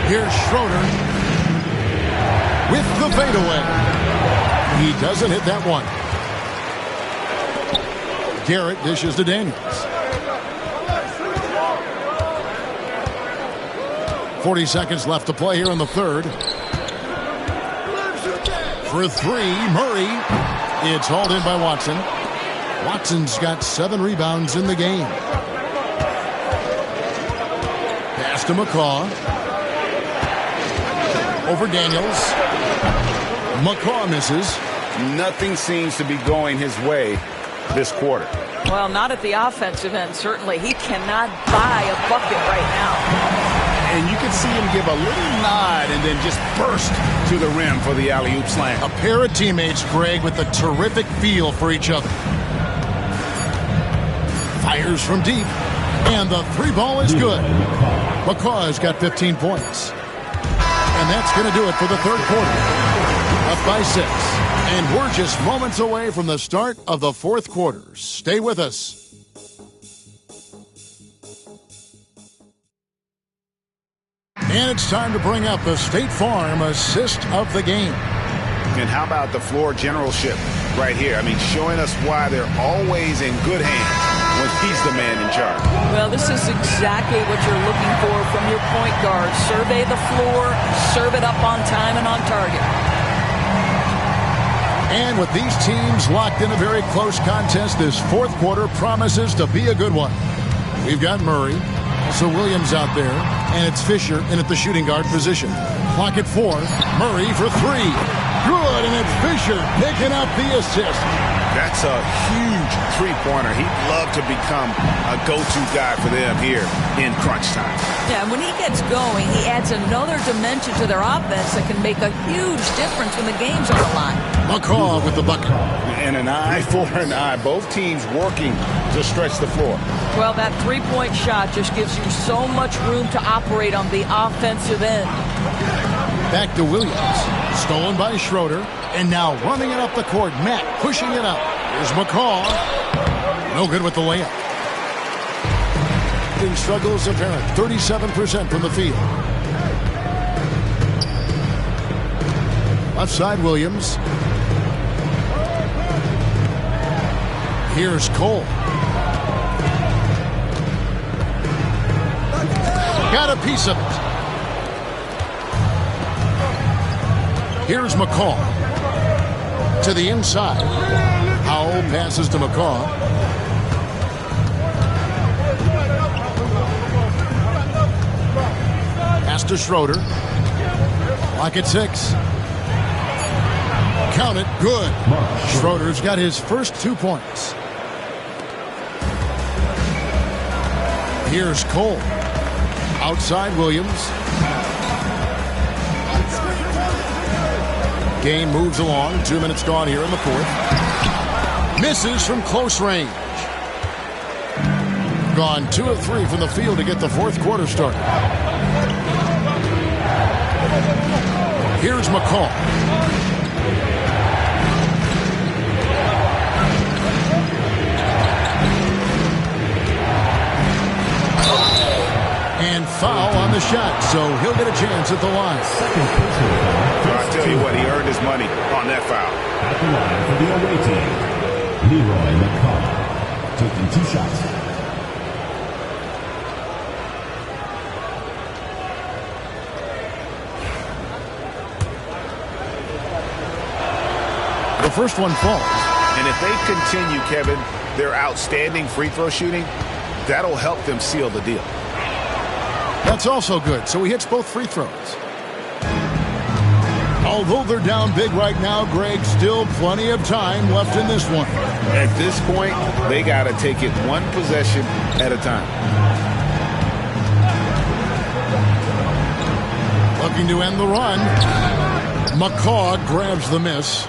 Here's Schroeder with the fadeaway. He doesn't hit that one. Garrett dishes to Daniels. 40 seconds left to play here in the third. For three, Murray. It's hauled in by Watson. Watson's got 7 rebounds in the game. Pass to McCaw. Over Daniels. McCaw misses. Nothing seems to be going his way this quarter. Well, not at the offensive end, certainly. He cannot buy a bucket right now. And you can see him give a little nod and then just burst to the rim for the alley-oop slam. A pair of teammates, Greg, with a terrific feel for each other. Fires from deep, and the three ball is good. McCaw has got 15 points. And that's going to do it for the third quarter. Up by 6. And we're just moments away from the start of the fourth quarter. Stay with us. And it's time to bring up the State Farm assist of the game. And how about the floor generalship right here? I mean, showing us why they're always in good hands when he's the man in charge. Well, this is exactly what you're looking for from your point guard. Survey the floor, serve it up on time and on target. And with these teams locked in a very close contest, this fourth quarter promises to be a good one. We've got Murray. Also Williams out there, and it's Fisher in at the shooting guard position. Clock at 4. Murray for 3. Good, and it's Fisher picking up the assist. That's a huge three-pointer. He'd love to become a go-to guy for them here in crunch time. Yeah, and when he gets going, he adds another dimension to their offense that can make a huge difference when the game's on the line. McCaw with the bucket. And an eye for an eye. Both teams working to stretch the floor. Well, that three-point shot just gives you so much room to operate on the offensive end. Back to Williams. Stolen by Schroeder. And now running it up the court. Matt pushing it up. Here's McCaw. No good with the layup. Shooting struggles apparent. 37% from the field. Left side Williams. Here's Cole. Got a piece of it. Here's McCaw. To the inside. Howell passes to McCaw. Pass to Schroeder. Lock at 6. Count it. Good. Schroeder's got his first 2 points. Here's Cole. Outside Williams. Game moves along. 2 minutes gone here in the fourth. Misses from close range. Gone 2 of 3 from the field to get the fourth quarter started. Here's McCaw. And foul on the shot, so he'll get a chance at the line. I'll tell you what, he earned his money on that foul. At the line for the away team, Leroy McCaw, taking 2 shots. The first one falls. And if they continue, Kevin, their outstanding free throw shooting, that'll help them seal the deal. That's also good, so he hits both free throws. Although they're down big right now, Greg, still plenty of time left in this one. At this point, they got to take it one possession at a time. Looking to end the run. McCaw grabs the miss.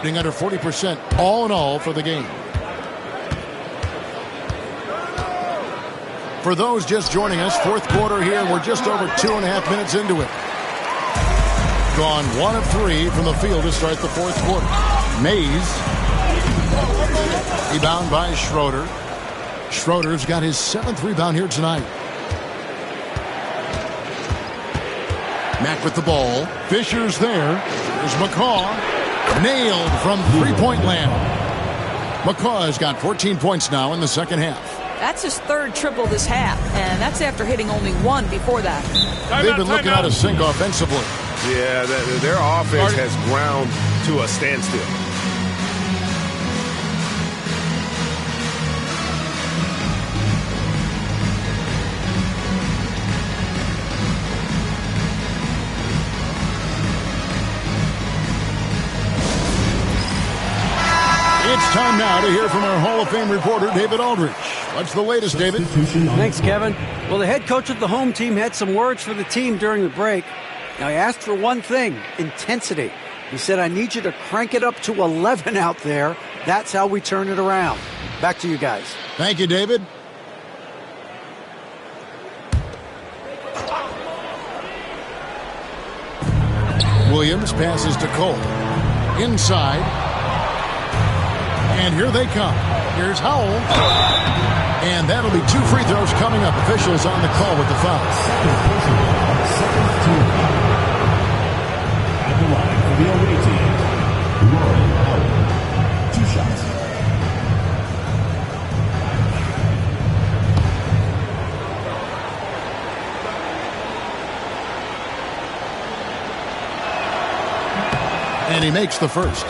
Being under 40% all in all for the game. For those just joining us, fourth quarter here. We're just over 2.5 minutes into it. Gone 1 of 3 from the field to start the fourth quarter. Mays. Rebound by Schroeder. Schroeder's got his 7th rebound here tonight. Mack with the ball. Fisher's there. There's McCaw. Nailed from three-point land. McCaw has got 14 points now in the second half. That's his 3rd triple this half, and that's after hitting only 1 before that. They've been looking out of sync offensively. Yeah, their offense has ground to a standstill. It's time now to hear from our Hall of Fame reporter, David Aldridge. What's the latest, David? Thanks, Kevin. Well, the head coach of the home team had some words for the team during the break. Now, he asked for one thing, intensity. He said, I need you to crank it up to 11 out there. That's how we turn it around. Back to you guys. Thank you, David. Williams passes to Cole. Inside. And here they come. Here's Howell. And that'll be 2 free throws coming up. Officials on the call with the foul. Second team foul. At the line for the away team, Leroy Howell, 2 shots. And he makes the first.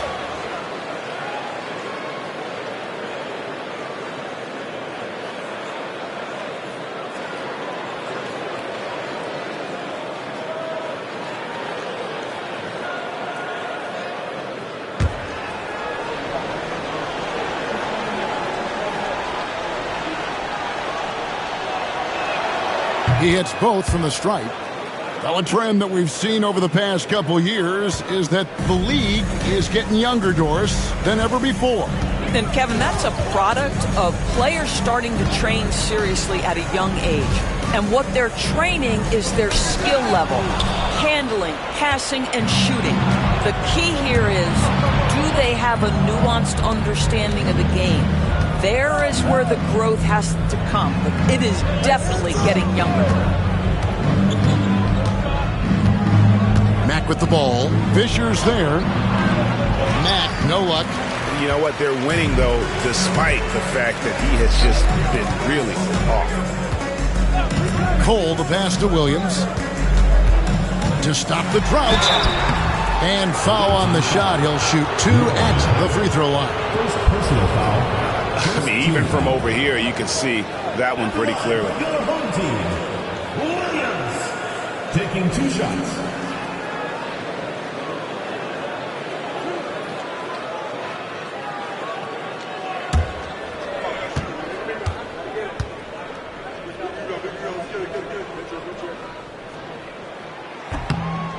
He hits both from the stripe. Well, a trend that we've seen over the past couple years is that the league is getting younger, Doris, than ever before. And Kevin, that's a product of players starting to train seriously at a young age. And what they're training is their skill level, handling, passing, and shooting. The key here is, do they have a nuanced understanding of the game? There is where the growth has to come. But it is definitely getting younger. Mack with the ball. Fisher's there. Mack, no luck. You know what? They're winning, though, despite the fact that he has just been really off. Cole, the pass to Williams. To stop the drought. And foul on the shot. He'll shoot 2 at the free throw line. First personal foul. I mean, even from over here, you can see that one pretty clearly. Your home team, Williams, taking 2 shots.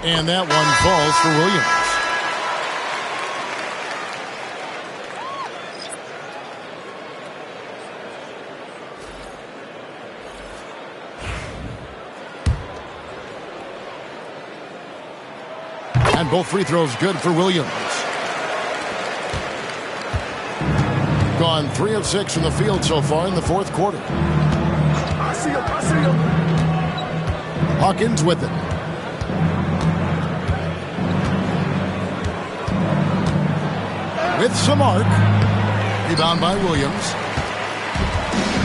And that one falls for Williams. And both free throws good for Williams. Gone 3 of 6 from the field so far in the fourth quarter. I see him. Hawkins with it. With some arc. Rebound by Williams.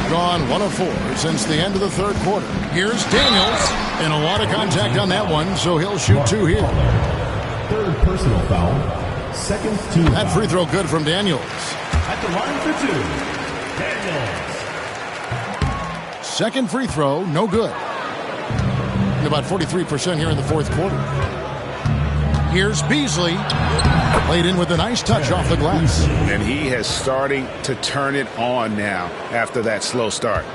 Gone 1 of 4 since the end of the third quarter. Here's Daniels. And a lot of contact on that one, so he'll shoot 2 here. Third personal foul. Second team That free throw good from Daniels. At the line for 2, Daniels. Second free throw, no good. And about 43% here in the fourth quarter. Here's Beasley. Played in with a nice touch off the glass. And he has starting to turn it on now after that slow start.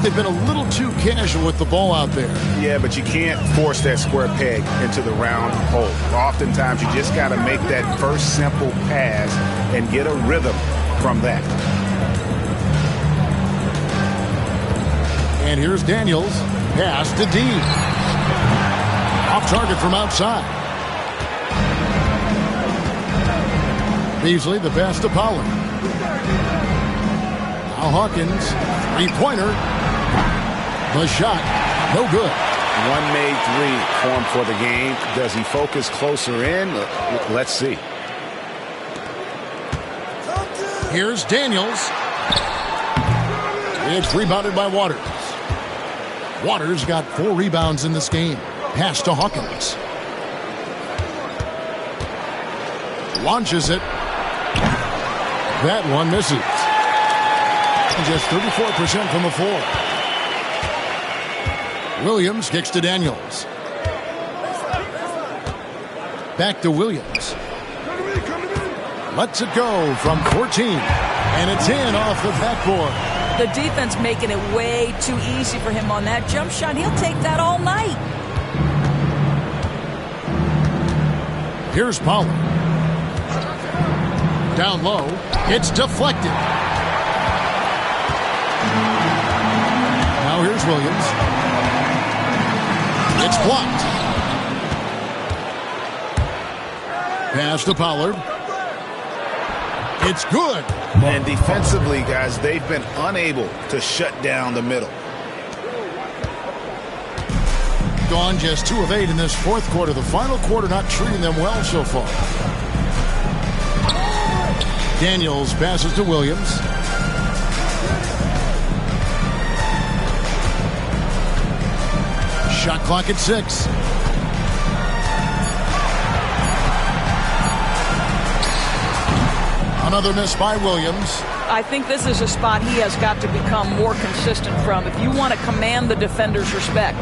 They've been a little too casual with the ball out there. Yeah, but you can't force that square peg into the round hole. Oftentimes, you just got to make that first simple pass and get a rhythm from that. And here's Daniels. Pass to D. Off target from outside. Beasley, the pass to Pollard. Now Hawkins, 3-pointer. The shot, no good. One made 3 for him for the game. Does he focus closer in? Let's see. Here's Daniels. It's rebounded by Waters. Waters got 4 rebounds in this game. Pass to Hawkins. Launches it. That one misses. Just 34% from the floor. Williams kicks to Daniels. Back to Williams. Lets it go from 14. And it's in off the backboard. The defense making it way too easy for him on that jump shot. He'll take that all night. Here's Pollard. Down low. It's deflected. Now here's Williams. It's blocked. Pass to Pollard. It's good. And defensively, guys, they've been unable to shut down the middle. Gone just 2 of 8 in this fourth quarter. The final quarter not treating them well so far. Daniels passes to Williams. Shot clock at 6. Another miss by Williams. I think this is a spot he has got to become more consistent from if you want to command the defender's respect.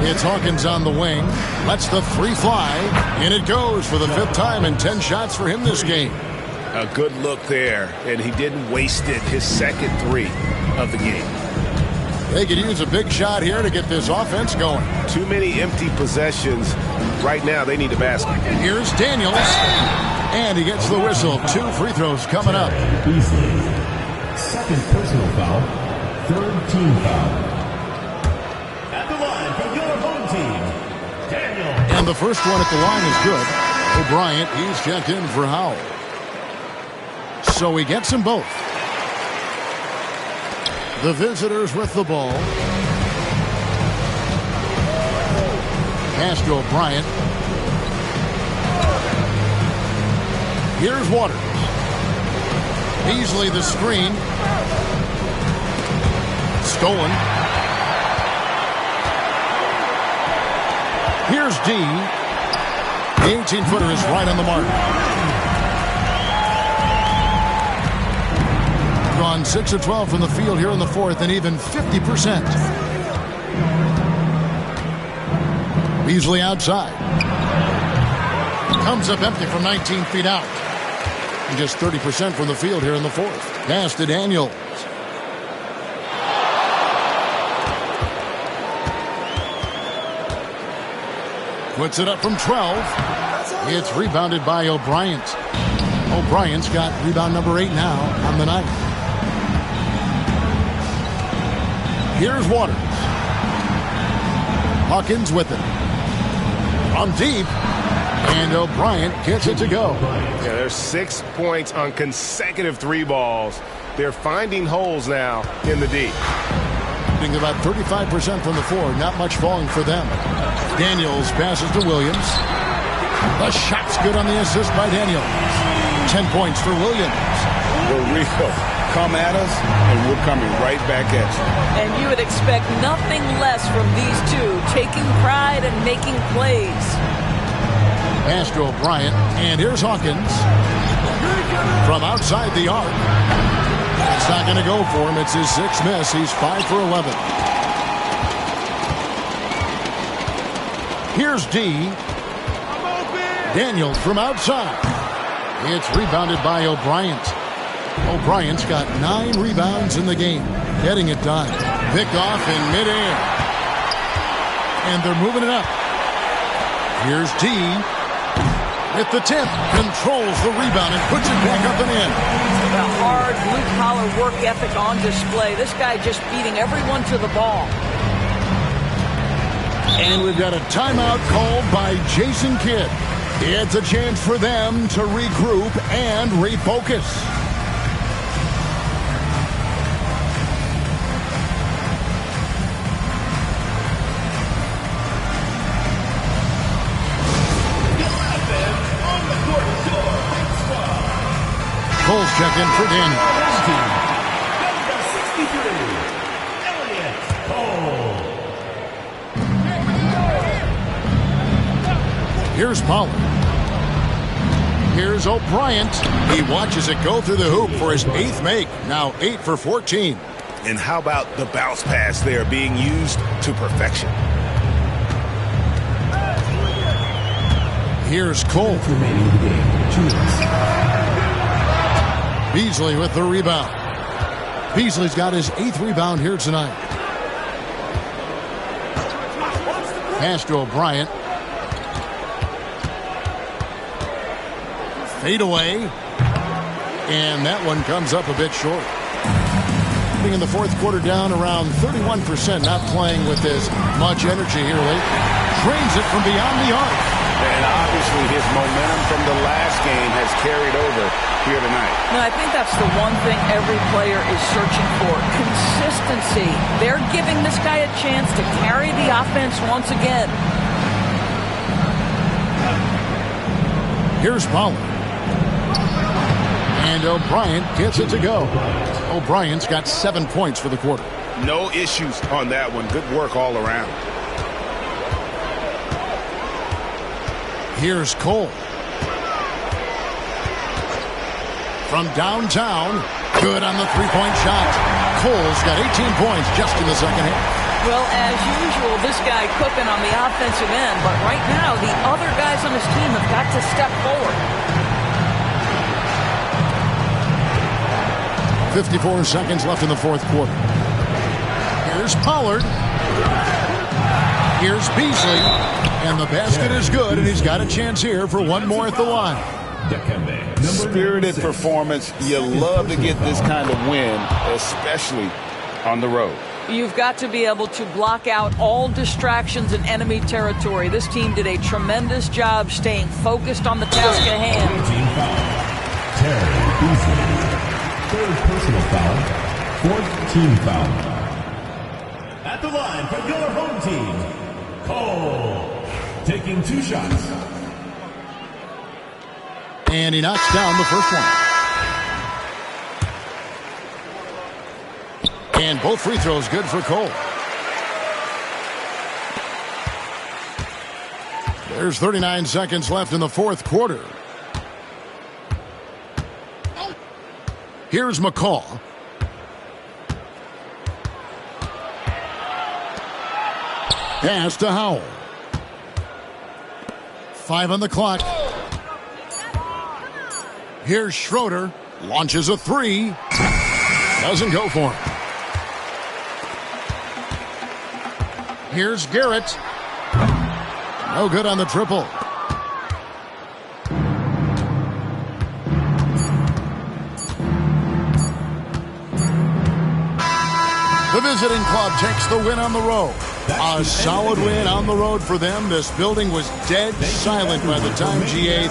It's Hawkins on the wing. Lets the 3 fly. And it goes for the 5th time and 10 shots for him this game. A good look there, and he didn't waste it. His second 3 of the game. They could use a big shot here to get this offense going. Too many empty possessions. Right now, they need a basket. Here's Daniels. And he gets the whistle. 2 free throws coming up. Beasley. Second personal foul. Third team foul. At the line for your home team, Daniel. And the first one at the line is good. O'Brien, he's checked in for Howell. So he gets them both. The visitors with the ball. Pass to O'Brien. Here's Waters. Beasley the screen. Stolen. Here's D. The 18-footer is right on the mark. Gone 6 of 12 from the field here in the fourth, and even 50%. Beasley outside. Comes up empty from 19 feet out. And just 30% from the field here in the fourth. Pass to Daniels. Puts it up from 12. It's rebounded by O'Brien. O'Brien's got rebound number 8 now on the night. Here's Waters. Hawkins with it. From deep. And O'Brien gets it to go. Yeah, there's 6 points on consecutive 3 balls. They're finding holes now in the D. Shooting about 35% from the floor. Not much falling for them. Daniels passes to Williams. The shot's good on the assist by Daniels. 10 points for Williams. For real. Come at us, and we're coming right back at you. And you would expect nothing less from these two, taking pride and making plays. Pass to O'Brien, and here's Hawkins. From outside the arc. It's not going to go for him. It's his 6th miss. He's 5 for 11. Here's D. Daniels from outside. It's rebounded by O'Brien. O'Brien's got 9 rebounds in the game. Getting it done. Picked off in midair. And they're moving it up. Here's D. With the tip. Controls the rebound and puts it back up and in. The hard blue-collar work ethic on display. This guy just beating everyone to the ball. And we've got a timeout called by Jason Kidd. It's a chance for them to regroup and refocus. Cole's check in for Daniels. Here's Pollard. Here's O'Brien. He watches it go through the hoop for his 8th make. Now 8 for 14. And how about the bounce pass there being used to perfection? Here's Cole. Beasley with the rebound. Beasley's got his 8th rebound here tonight. Pass to O'Brien. Fade away. And that one comes up a bit short. In the fourth quarter down around 31%. Not playing with as much energy here lately. Drains it from beyond the arc. And obviously his momentum from the last game has carried over here tonight. No, I think that's the one thing every player is searching for. Consistency. They're giving this guy a chance to carry the offense once again. Here's Pollard. And O'Brien gets it to go. O'Brien's got 7 points for the quarter. No issues on that one. Good work all around. Here's Cole. From downtown. Good on the three-point shot. Cole's got 18 points just in the second half. Well, as usual, this guy cooking on the offensive end. But right now, the other guys on his team have got to step forward. 54 seconds left in the fourth quarter. Here's Pollard. Here's Beasley. And the basket is good, and he's got a chance here for one more at the line. Spirited performance. You love to get this kind of win, especially on the road. You've got to be able to block out all distractions in enemy territory. This team did a tremendous job staying focused on the task at hand. Terry Beasley. Third personal foul. Fourth team foul. At the line for your home team, Cole. Taking 2 shots. And he knocks down the first one. And both free throws good for Cole. There's 39 seconds left in the fourth quarter. Here's McCall. Pass to Howell. 5 on the clock. Here's Schroeder. Launches a 3. Doesn't go for him. Here's Garrett. No good on the triple. The visiting club takes the win on the road. A solid win on the road for them. This building was dead silent by the time GA